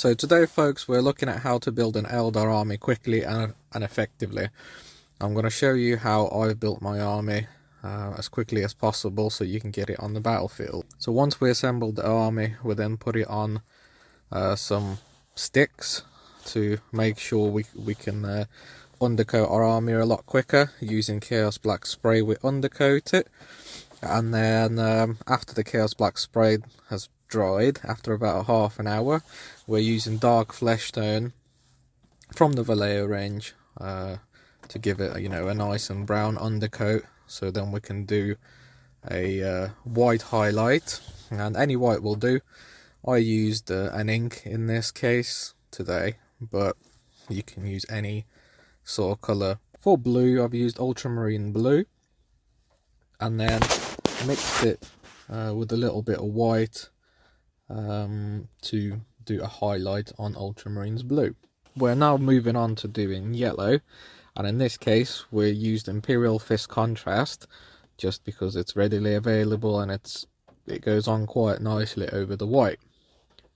So today, folks, we're looking at how to build an Eldar army quickly and effectively. I'm going to show you how I've built my army as quickly as possible so you can get it on the battlefield. So once we assembled the army, we then put it on some sticks to make sure we can undercoat our army a lot quicker. Using Chaos Black spray, we undercoat it, and then after the Chaos Black spray has dried, after about half an hour, we're using dark flesh tone from the Vallejo range to give it, a nice and brown undercoat. So then we can do a white highlight, and any white will do. I used an ink in this case today, but you can use any sort of colour. For blue, I've used ultramarine blue, and then mixed it with a little bit of white to do a highlight on ultramarine's blue. We're now moving on to doing yellow, and in this case we used Imperial Fist contrast just because it's readily available and it goes on quite nicely over the white.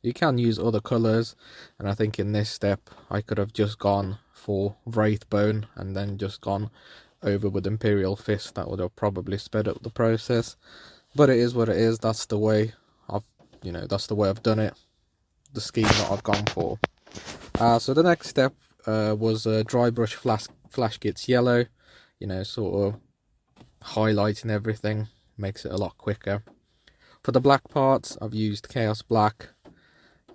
You can use other colours, and I think in this step I could have just gone for Wraithbone and then just gone over with Imperial Fist. That would have probably sped up the process, but it is what it is. That's the way I've done it, the scheme that I've gone for. So the next step was dry brush flash kits yellow, sort of highlighting everything, makes it a lot quicker. For the black parts, I've used Chaos Black.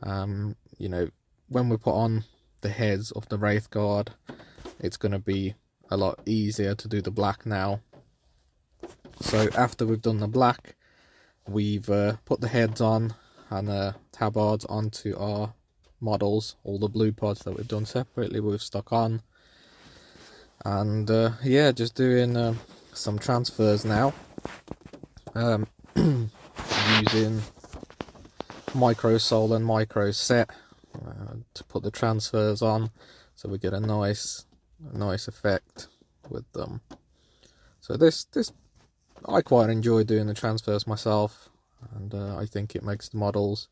When we put on the heads of the Wraith Guard, it's going to be a lot easier to do the black now. So after we've done the black, we've put the heads on and tabards onto our models. All the blue parts that we've done separately we've stuck on, and yeah, just doing some transfers now, using micro sol and micro set to put the transfers on, so we get a nice effect with them. So this I quite enjoy doing the transfers myself, and I think it makes the models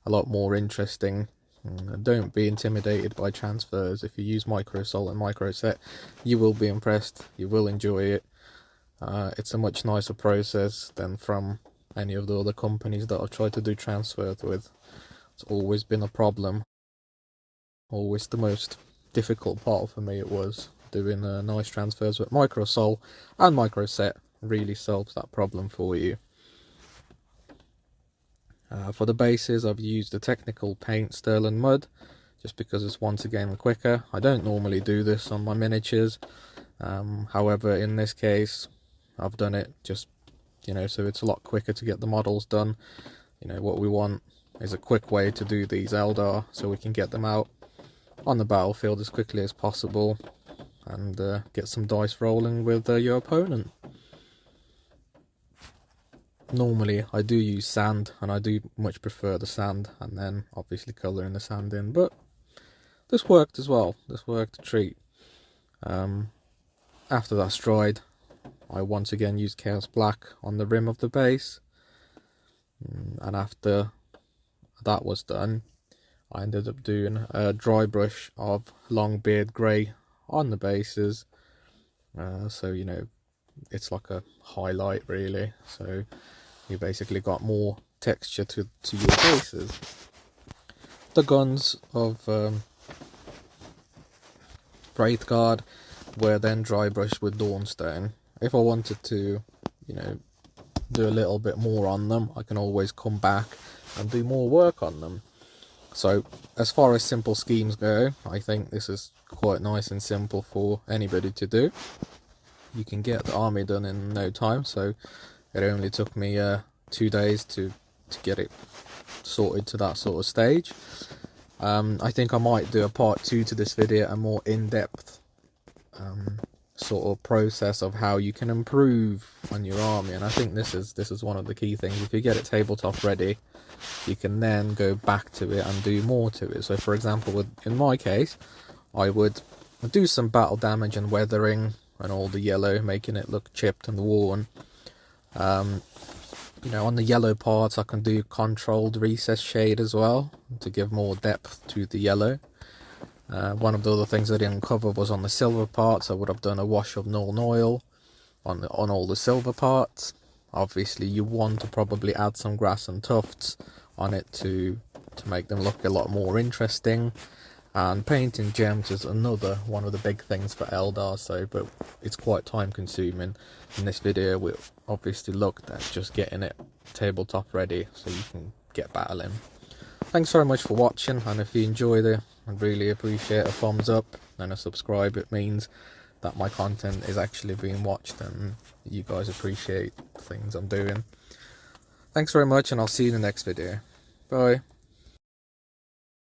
a lot more interesting. Don't be intimidated by transfers. If you use micro sol and micro set, you will be impressed, you will enjoy it. It's a much nicer process than from any of the other companies that I've tried to do transfers with. It's always been a problem. Always the most difficult part for me, it was doing nice transfers, but micro sol and micro set really solves that problem for you. For the bases, I've used the technical paint Sterling Mud, just because it's once again quicker. I don't normally do this on my miniatures, however in this case I've done it just so it's a lot quicker to get the models done. What we want is a quick way to do these Eldar so we can get them out on the battlefield as quickly as possible and get some dice rolling with your opponent. Normally I do use sand, and I do much prefer the sand, and then obviously colouring the sand in, but this worked as well. This worked a treat. After that's dried, I once again used Chaos Black on the rim of the base, and after that was done, I ended up doing a dry brush of Longbeard Grey on the bases, so it's like a highlight really, so you basically got more texture to your bases. The guns of Wraith Guard were then dry brushed with Dawnstone. If I wanted to do a little bit more on them, I can always come back and do more work on them. So as far as simple schemes go, I think this is quite nice and simple for anybody to do. You can get the army done in no time, so it only took me 2 days to get it sorted to that sort of stage. I think I might do a part 2 to this video, a more in-depth sort of process of how you can improve on your army, and I think this is one of the key things. If you get it tabletop ready, you can then go back to it and do more to it. So for example, in my case, I would do some battle damage and weathering and all the yellow, making it look chipped and worn, You know, on the yellow parts I can do controlled recess shade as well to give more depth to the yellow. One of the other things I didn't cover was on the silver parts. I would have done a wash of Nuln Oil on all the silver parts. Obviously you want to probably add some grass and tufts on it to make them look a lot more interesting. And painting gems is another one of the big things for Eldar, but it's quite time consuming. In this video we obviously looked at just getting it tabletop ready so you can get battling. Thanks very much for watching, and if you enjoyed it, I'd really appreciate a thumbs up and a subscribe. It means that my content is actually being watched and you guys appreciate the things I'm doing. Thanks very much, and I'll see you in the next video. Bye.